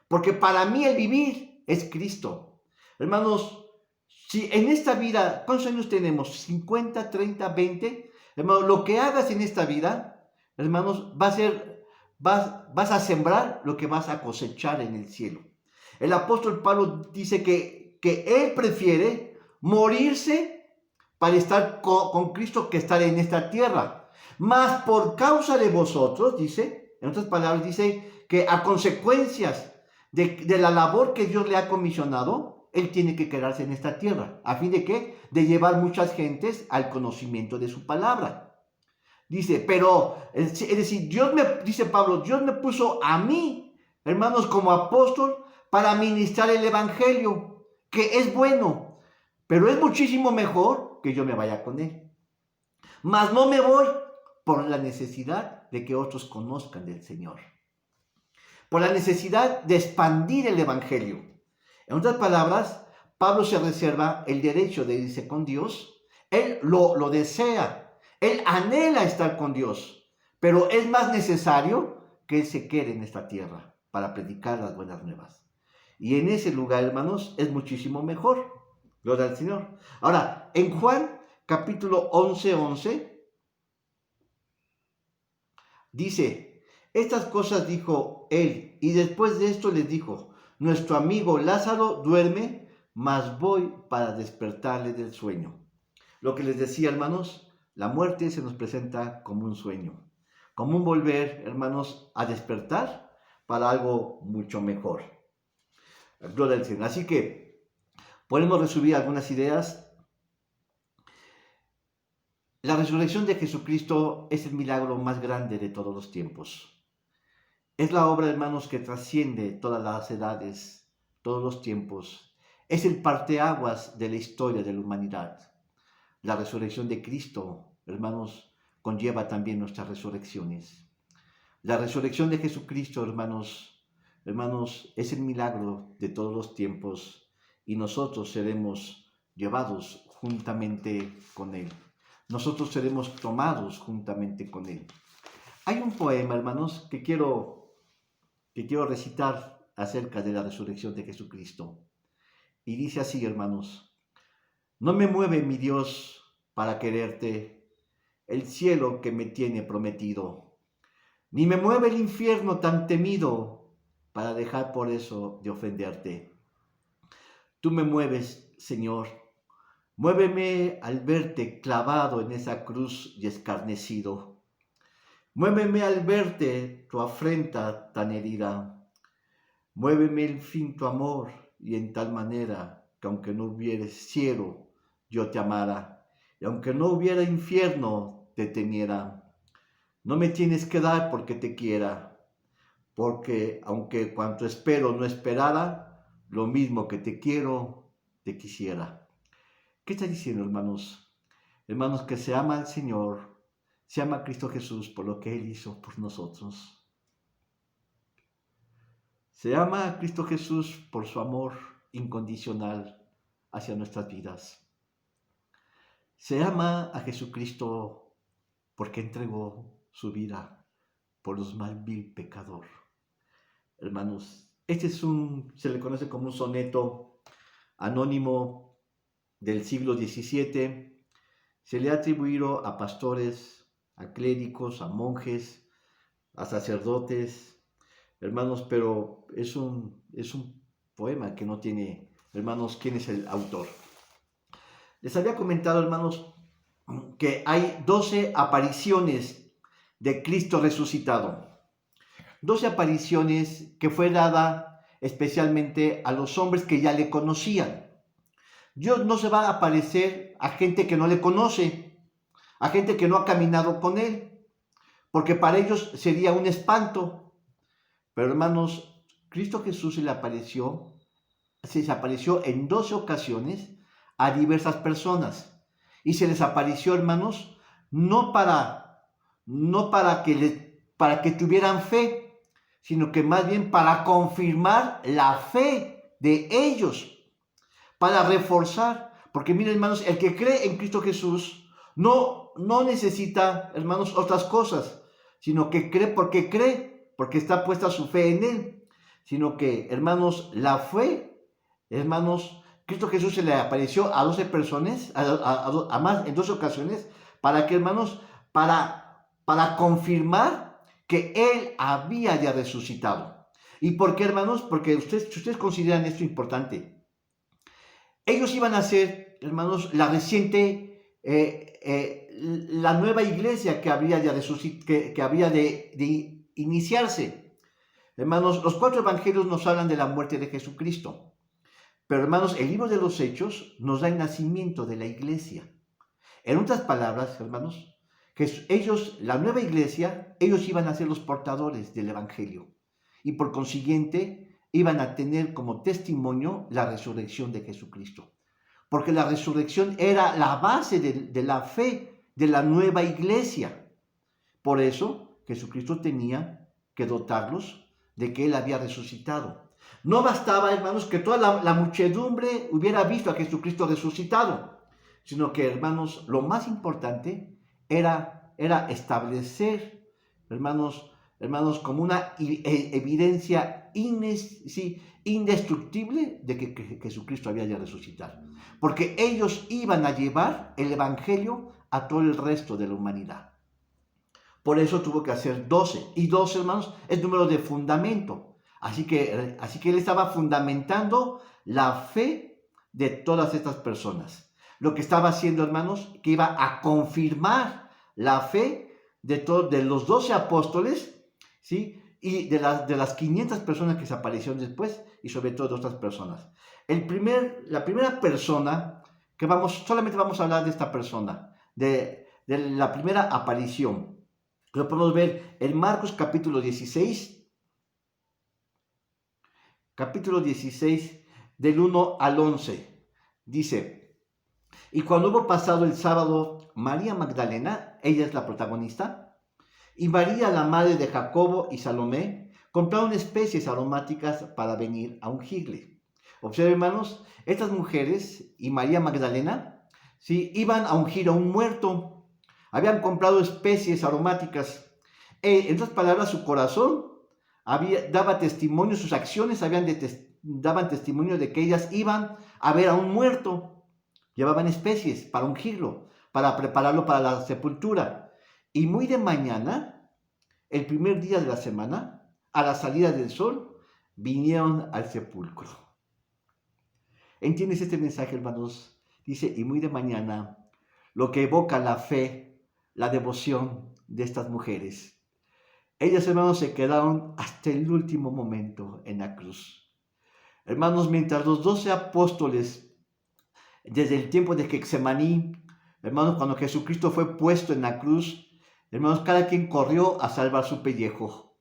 Porque para mí el vivir es Cristo. Hermanos, si en esta vida, ¿cuántos años tenemos? 50, 30, 20. Hermanos, lo que hagas en esta vida, hermanos, va a ser, vas a sembrar lo que vas a cosechar en el cielo. El apóstol Pablo dice que él prefiere morirse para estar con Cristo que estar en esta tierra. Mas por causa de vosotros, dice, en otras palabras, dice que a consecuencias de la labor que Dios le ha comisionado, él tiene que quedarse en esta tierra. ¿A fin de qué? De llevar muchas gentes al conocimiento de su palabra. Dice, pero, es decir, dice Pablo, Dios me puso a mí, hermanos, como apóstol, para ministrar el evangelio, que es bueno, pero es muchísimo mejor que yo me vaya con él. Mas no me voy por la necesidad de que otros conozcan del Señor, por la necesidad de expandir el evangelio. En otras palabras, Pablo se reserva el derecho de irse con Dios. Él lo desea, él anhela estar con Dios, pero es más necesario que él se quede en esta tierra para predicar las buenas nuevas. Y en ese lugar, hermanos, es muchísimo mejor. Gloria al Señor. Ahora, en Juan capítulo 11, dice, estas cosas dijo él, y después de esto les dijo, nuestro amigo Lázaro duerme, mas voy para despertarle del sueño. Lo que les decía, hermanos, la muerte se nos presenta como un sueño, como un volver, hermanos, a despertar para algo mucho mejor. Gloria al Señor. Así que podemos resumir algunas ideas. La resurrección de Jesucristo es el milagro más grande de todos los tiempos. Es la obra, hermanos, que trasciende todas las edades, todos los tiempos. Es el parteaguas de la historia de la humanidad. La resurrección de Cristo, hermanos, conlleva también nuestras resurrecciones. La resurrección de Jesucristo, hermanos, es el milagro de todos los tiempos y nosotros seremos llevados juntamente con Él. Nosotros seremos tomados juntamente con Él. Hay un poema, hermanos, que quiero recitar acerca de la resurrección de Jesucristo. Y dice así, hermanos, no me mueve mi Dios para quererte el cielo que me tiene prometido, ni me mueve el infierno tan temido para dejar por eso de ofenderte. Tú me mueves, Señor, muéveme al verte clavado en esa cruz y escarnecido. Muéveme al verte tu afrenta tan herida. Muéveme el fin tu amor y en tal manera que aunque no hubiera cielo, yo te amara. Y aunque no hubiera infierno, te temiera. No me tienes que dar porque te quiera. Porque aunque cuanto espero no esperara, lo mismo que te quiero, te quisiera. ¿Qué está diciendo, hermanos? Hermanos, que se ama al Señor, se ama a Cristo Jesús por lo que Él hizo por nosotros. Se ama a Cristo Jesús por su amor incondicional hacia nuestras vidas. Se ama a Jesucristo porque entregó su vida por los más vil pecador. Hermanos, se le conoce como un soneto anónimo del siglo XVII. Se le ha atribuido a pastores, a clérigos, a monjes, a sacerdotes, hermanos, pero es un poema que no tiene hermanos, quién es el autor. Les había comentado, hermanos, que hay 12 apariciones de Cristo resucitado. 12 apariciones que fue dada especialmente a los hombres que ya le conocían. Dios no se va a aparecer a gente que no le conoce, a gente que no ha caminado con Él, porque para ellos sería un espanto. Pero hermanos, Cristo Jesús se les apareció en 12 ocasiones a diversas personas. Y se les apareció, hermanos, no para que tuvieran fe, sino que más bien para confirmar la fe de ellos, para reforzar. Porque miren, hermanos, el que cree en Cristo Jesús no necesita, hermanos, otras cosas, sino que cree, porque está puesta su fe en Él. Sino que, hermanos, la fe, hermanos, Cristo Jesús se le apareció a 12 personas, a más en 12 ocasiones, para que, hermanos, para confirmar que Él había ya resucitado. ¿Y por qué, hermanos? Porque si ustedes consideran esto importante, ellos iban a ser, hermanos, la nueva iglesia que había de iniciarse. Hermanos, los 4 evangelios nos hablan de la muerte de Jesucristo. Pero, hermanos, el libro de los Hechos nos da el nacimiento de la iglesia. En otras palabras, hermanos, que ellos, la nueva iglesia, ellos iban a ser los portadores del evangelio. Y por consiguiente, iban a tener como testimonio la resurrección de Jesucristo. Porque la resurrección era la base de la fe de la nueva iglesia. Por eso, Jesucristo tenía que dotarlos de que Él había resucitado. No bastaba, hermanos, que toda la muchedumbre hubiera visto a Jesucristo resucitado, sino que, hermanos, lo más importante era establecer, hermanos, como una evidencia indestructible de que Jesucristo había ya resucitado. Porque ellos iban a llevar el evangelio a todo el resto de la humanidad. Por eso tuvo que hacer 12. Y 12, hermanos, es número de fundamento. Así que él estaba fundamentando la fe de todas estas personas. Lo que estaba haciendo, hermanos, que iba a confirmar la fe de los 12 apóstoles, ¿sí? Y de las 500 personas que se aparecieron después, y sobre todo de otras personas. La primera persona que solamente vamos a hablar de esta persona, de la primera aparición. Lo podemos ver en Marcos capítulo 16, del 1 al 11. Dice: y cuando hubo pasado el sábado, María Magdalena, ella es la protagonista, y María, la madre de Jacobo y Salomé, compraron especies aromáticas para venir a ungirle. Observen, hermanos, estas mujeres y María Magdalena, ¿sí?, iban a ungir a un muerto. Habían comprado especies aromáticas. En otras palabras, su corazón daba testimonio, sus acciones daban testimonio de que ellas iban a ver a un muerto. Llevaban especies para ungirlo, para prepararlo para la sepultura. Y muy de mañana, el primer día de la semana, a la salida del sol, vinieron al sepulcro. ¿Entiendes este mensaje, hermanos? Dice, y muy de mañana, lo que evoca la fe, la devoción de estas mujeres. Ellas, hermanos, se quedaron hasta el último momento en la cruz. Hermanos, mientras los 12 apóstoles, desde el tiempo de Getsemaní, hermanos, cuando Jesucristo fue puesto en la cruz, hermanos, cada quien corrió a salvar su pellejo.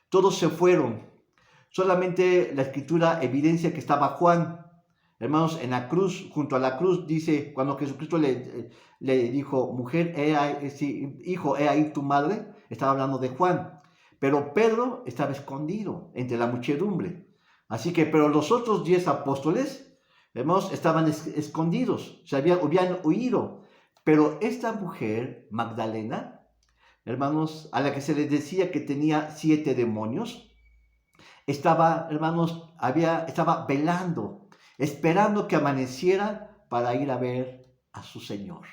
Todos se fueron. Solamente la Escritura evidencia que estaba Juan, hermanos, en la cruz, junto a la cruz. Dice, cuando Jesucristo le dijo, mujer, hijo, he ahí tu madre, estaba hablando de Juan. Pero Pedro estaba escondido entre la muchedumbre. Así que, pero los otros 10 apóstoles, hermanos, estaban escondidos, habían huido. Pero esta mujer, Magdalena, hermanos, a la que se les decía que tenía 7 demonios, estaba, hermanos, estaba velando, esperando que amaneciera para ir a ver a su Señor.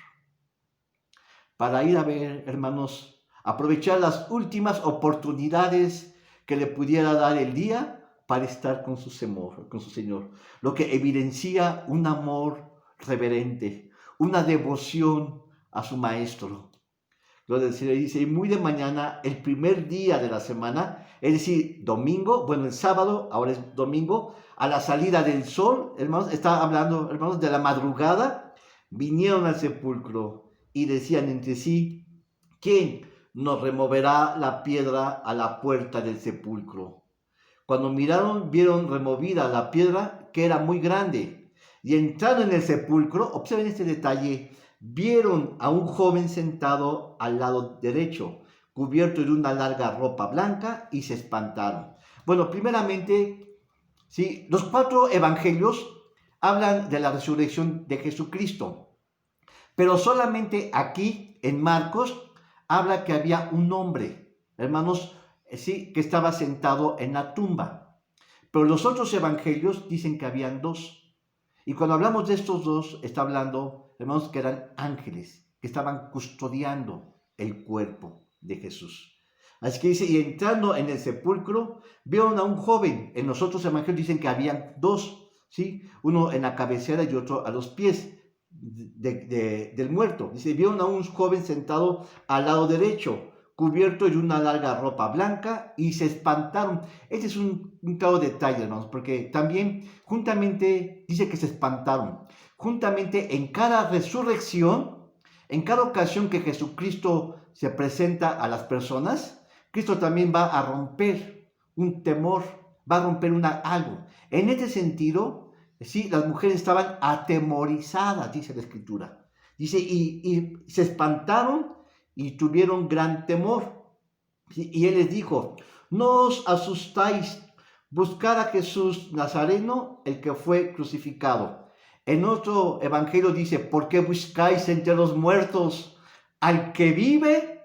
Para ir a ver, hermanos, aprovechar las últimas oportunidades que le pudiera dar el día para estar con su Señor, lo que evidencia un amor reverente, una devoción a su Maestro. Gloria al Señor. Dice, y muy de mañana, el primer día de la semana, es decir, domingo, bueno, el sábado, ahora es domingo, a la salida del sol, hermanos, está hablando, hermanos, de la madrugada, vinieron al sepulcro y decían entre sí, ¿quién nos removerá la piedra a la puerta del sepulcro? Cuando miraron, vieron removida la piedra, que era muy grande, y entrando en el sepulcro, observen este detalle, vieron a un joven sentado al lado derecho, cubierto de una larga ropa blanca, y se espantaron. Bueno, primeramente, ¿sí? Los 4 evangelios hablan de la resurrección de Jesucristo, pero solamente aquí, en Marcos, habla que había un hombre, hermanos, sí, que estaba sentado en la tumba. Pero los otros evangelios dicen que habían 2. Y cuando hablamos de estos 2, está hablando, hermanos, que eran ángeles, que estaban custodiando el cuerpo de Jesús. Así que dice, y entrando en el sepulcro, vieron a un joven. En los otros evangelios dicen que habían 2, ¿sí? Uno en la cabecera y otro a los pies del muerto. Dice, vieron a un joven sentado al lado derecho, cubierto de una larga ropa blanca, y se espantaron. Este es un claro detalle, hermanos, porque también juntamente dice que se espantaron. Juntamente en cada resurrección, en cada ocasión que Jesucristo se presenta a las personas, Cristo también va a romper un temor, va a romper algo. En este sentido, sí, las mujeres estaban atemorizadas, dice la Escritura. Dice, y se espantaron y tuvieron gran temor. Y él les dijo, no os asustáis, buscad a Jesús Nazareno, el que fue crucificado. En otro evangelio dice, ¿por qué buscáis entre los muertos al que vive?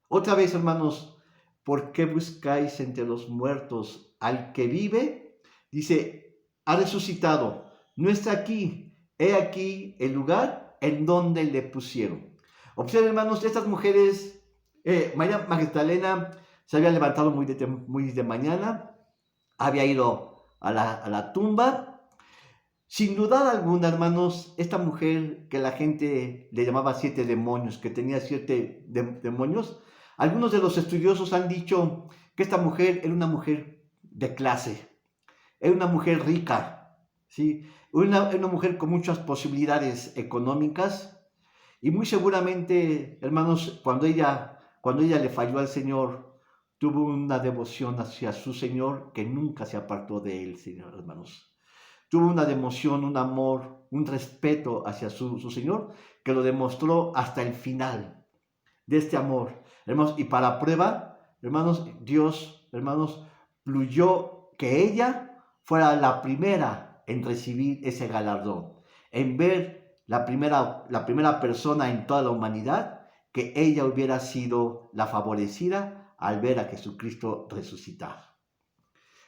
Otra vez, hermanos, ¿por qué buscáis entre los muertos al que vive? Dice, ha resucitado, no está aquí, he aquí el lugar en donde le pusieron. Observen, hermanos, estas mujeres, María Magdalena se había levantado muy de mañana, había ido a la tumba. Sin duda alguna, hermanos, esta mujer que la gente le llamaba 7 demonios, que tenía 7 demonios, algunos de los estudiosos han dicho que esta mujer era una mujer de clase, era una mujer rica, ¿sí? Una mujer con muchas posibilidades económicas, y muy seguramente, hermanos, cuando ella le falló al Señor, tuvo una devoción hacia su Señor que nunca se apartó de él, Señor, hermanos. Tuvo una devoción, un amor, un respeto hacia su Señor, que lo demostró hasta el final de este amor. Hermanos, y para prueba, hermanos, Dios, hermanos, fluyó que ella fuera la primera en recibir ese galardón, en ver la primera persona en toda la humanidad, que ella hubiera sido la favorecida al ver a Jesucristo resucitar.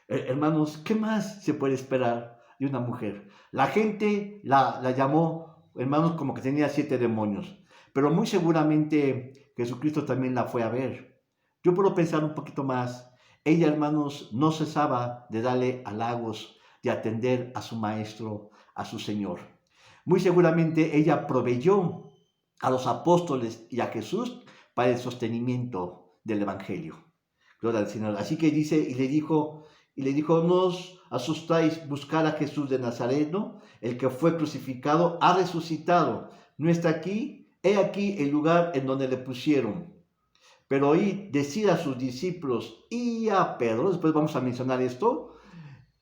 Hermanos, ¿qué más se puede esperar de una mujer? La gente la llamó, hermanos, como que tenía 7 demonios, pero muy seguramente Jesucristo también la fue a ver. Yo puedo pensar un poquito más. Ella, hermanos, no cesaba de darle halagos, de atender a su Maestro, a su Señor. Muy seguramente ella proveyó a los apóstoles y a Jesús para el sostenimiento del Evangelio. Gloria al Señor. Así que dice, y le dijo, no os asustáis, buscad a Jesús de Nazareno, el que fue crucificado, ha resucitado, no está aquí, he aquí el lugar en donde le pusieron. Pero oíd decir a sus discípulos y a Pedro, después vamos a mencionar esto,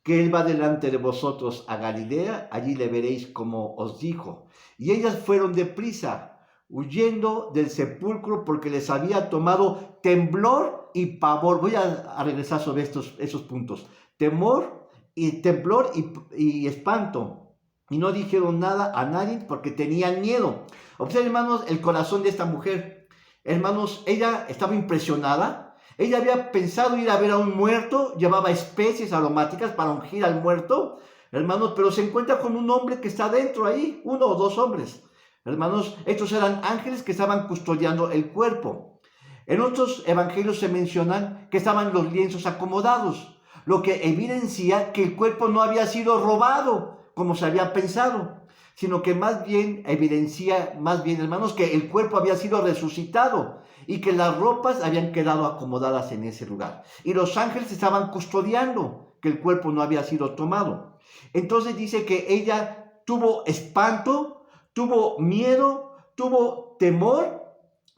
que él va delante de vosotros a Galilea, allí le veréis como os dijo. Y ellas fueron deprisa, huyendo del sepulcro, porque les había tomado temblor y pavor. Voy a regresar sobre esos puntos. Temblor y espanto. Y no dijeron nada a nadie porque tenían miedo. Observen, hermanos, el corazón de esta mujer. Hermanos, ella estaba impresionada. Ella había pensado ir a ver a un muerto, llevaba especies aromáticas para ungir al muerto, hermanos, pero se encuentra con un hombre que está dentro ahí, 1 o 2 hombres. Hermanos, estos eran ángeles que estaban custodiando el cuerpo. En otros evangelios se mencionan que estaban los lienzos acomodados. lo que evidencia que el cuerpo no había sido robado, como se había pensado, sino que más bien evidencia, hermanos, que el cuerpo había sido resucitado y que las ropas habían quedado acomodadas en ese lugar. Y los ángeles estaban custodiando que el cuerpo no había sido tomado. Entonces dice que ella tuvo espanto, tuvo miedo, tuvo temor,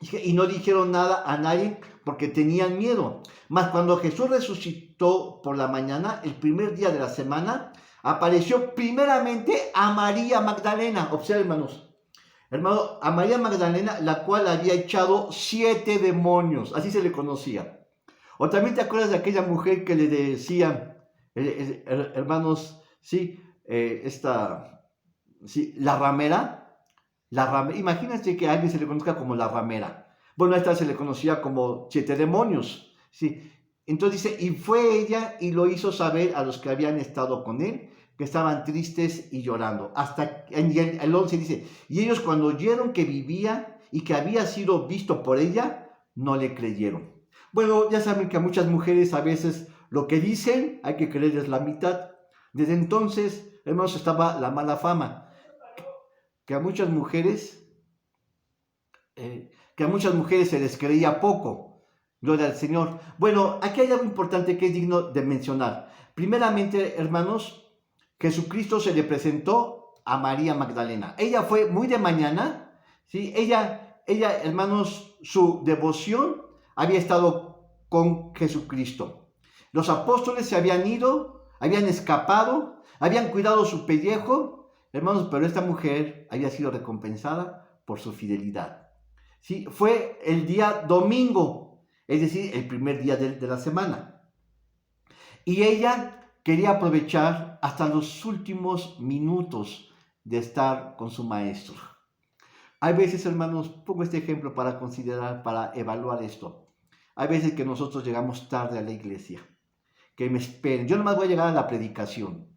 y no dijeron nada a nadie porque tenían miedo. Mas cuando Jesús resucitó por la mañana, el primer día de la semana, apareció primeramente a María Magdalena. Observen, hermano, a María Magdalena, la cual había echado 7 demonios, así se le conocía. O también te acuerdas de aquella mujer que le decían, hermanos, sí, sí, la ramera. Imagínate que a alguien se le conozca como la ramera. Bueno, a esta se le conocía como 7 demonios. ¿Sí? Entonces dice, y fue ella y lo hizo saber a los que habían estado con él, que estaban tristes y llorando. Hasta el 11 dice, y ellos cuando oyeron que vivía y que había sido visto por ella, no le creyeron. Bueno, ya saben que a muchas mujeres a veces lo que dicen hay que creerles la mitad. Desde entonces, hermanos, estaba la mala fama. Que a muchas mujeres se les creía poco. Gloria al Señor. Bueno, aquí hay algo importante que es digno de mencionar. Primeramente, hermanos, Jesucristo se le presentó a María Magdalena. Ella fue muy de mañana, ¿sí? Ella, hermanos, su devoción había estado con Jesucristo. Los apóstoles se habían ido, habían escapado, habían cuidado su pellejo. Hermanos, pero esta mujer había sido recompensada por su fidelidad. ¿Sí? Fue el día domingo, es decir, el primer día de la semana. Y ella quería aprovechar hasta los últimos minutos de estar con su maestro. Hay veces, hermanos, pongo este ejemplo para considerar, para evaluar esto. Hay veces que nosotros llegamos tarde a la iglesia, que me esperen. Yo nomás voy a llegar a la predicación.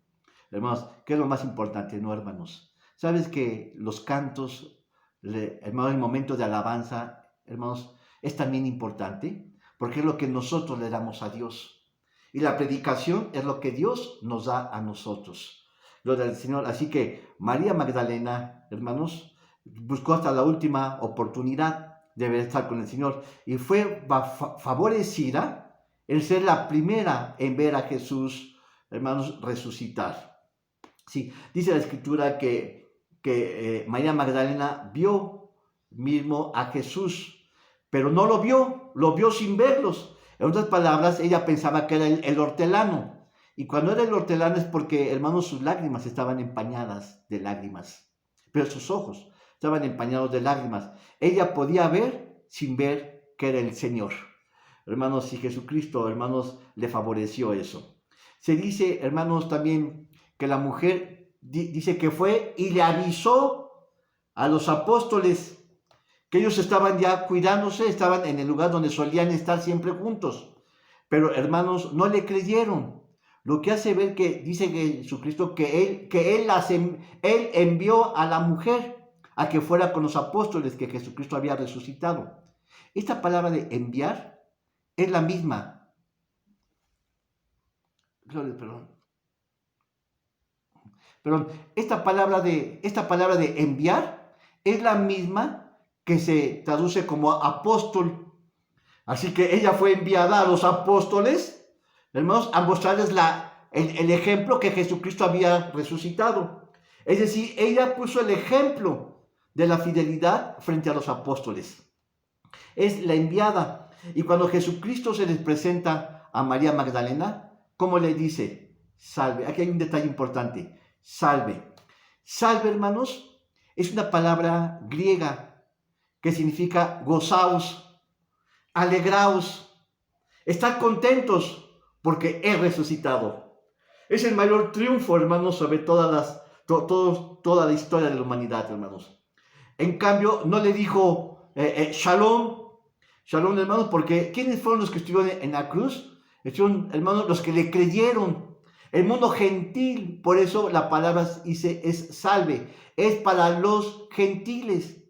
Hermanos, ¿qué es lo más importante, no, hermanos? ¿Sabes que los cantos, hermanos, el momento de alabanza, hermanos, es también importante? Porque es lo que nosotros le damos a Dios. Y la predicación es lo que Dios nos da a nosotros. Gloria al Señor. Así que María Magdalena, hermanos, buscó hasta la última oportunidad de estar con el Señor. Y fue favorecida en ser la primera en ver a Jesús, hermanos, resucitar. Sí, dice la escritura que María Magdalena vio mismo a Jesús, pero no lo vio sin verlos. En otras palabras, ella pensaba que era el hortelano. Y cuando era el hortelano es porque, hermanos, sus lágrimas estaban empañadas de lágrimas. Pero sus ojos estaban empañados de lágrimas. Ella podía ver sin ver que era el Señor. Hermanos, y Jesucristo, hermanos, le favoreció eso. Se dice, hermanos, también que la mujer dice que fue y le avisó a los apóstoles que ellos estaban ya cuidándose, estaban en el lugar donde solían estar siempre juntos. Pero hermanos, no le creyeron. Lo que hace ver que dice que Jesucristo que él envió a la mujer a que fuera con los apóstoles que Jesucristo había resucitado. Esta palabra de enviar es la misma. Perdón, esta palabra de enviar es la misma que se traduce como apóstol. Así que ella fue enviada a los apóstoles, hermanos, a mostrarles el ejemplo que Jesucristo había resucitado. Es decir, ella puso el ejemplo de la fidelidad frente a los apóstoles. Es la enviada. Y cuando Jesucristo se les presenta a María Magdalena, ¿cómo le dice? Salve. Aquí hay un detalle importante. Salve. Salve, hermanos, es una palabra griega que significa gozaos, alegraos, estar contentos porque he resucitado. Es el mayor triunfo, hermanos, sobre toda la historia de la humanidad, hermanos. En cambio, no le dijo shalom, shalom, hermanos, porque ¿quiénes fueron los que estuvieron en la cruz? Estuvieron, hermanos, los que le creyeron. El mundo gentil, por eso la palabra dice es salve, es para los gentiles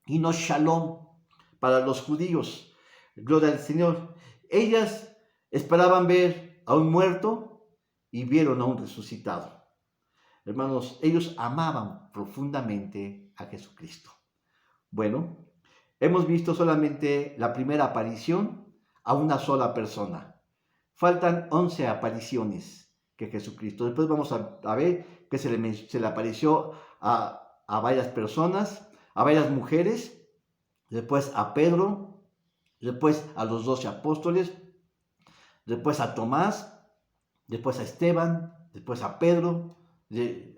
y no shalom para los judíos. Gloria al Señor. Ellas esperaban ver a un muerto y vieron a un resucitado. Hermanos, ellos amaban profundamente a Jesucristo. Bueno, hemos visto solamente la primera aparición a una sola persona. Faltan 11 apariciones que Jesucristo. Después vamos a ver que se le apareció a varias personas, a varias mujeres, después a Pedro, después a los 12 apóstoles, después a Tomás, después a Esteban, después a Pedro,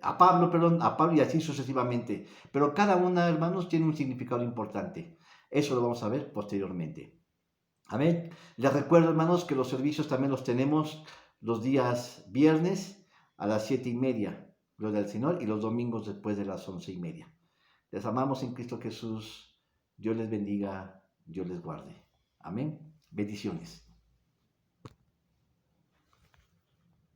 a Pablo y así sucesivamente. Pero cada una, hermanos, tiene un significado importante. Eso lo vamos a ver posteriormente. Amén. Les recuerdo, hermanos, que los servicios también los tenemos los días viernes a las 7:30, gloria al Señor, y los domingos después de las 11:30. Les amamos en Cristo Jesús. Dios les bendiga, Dios les guarde. Amén. Bendiciones.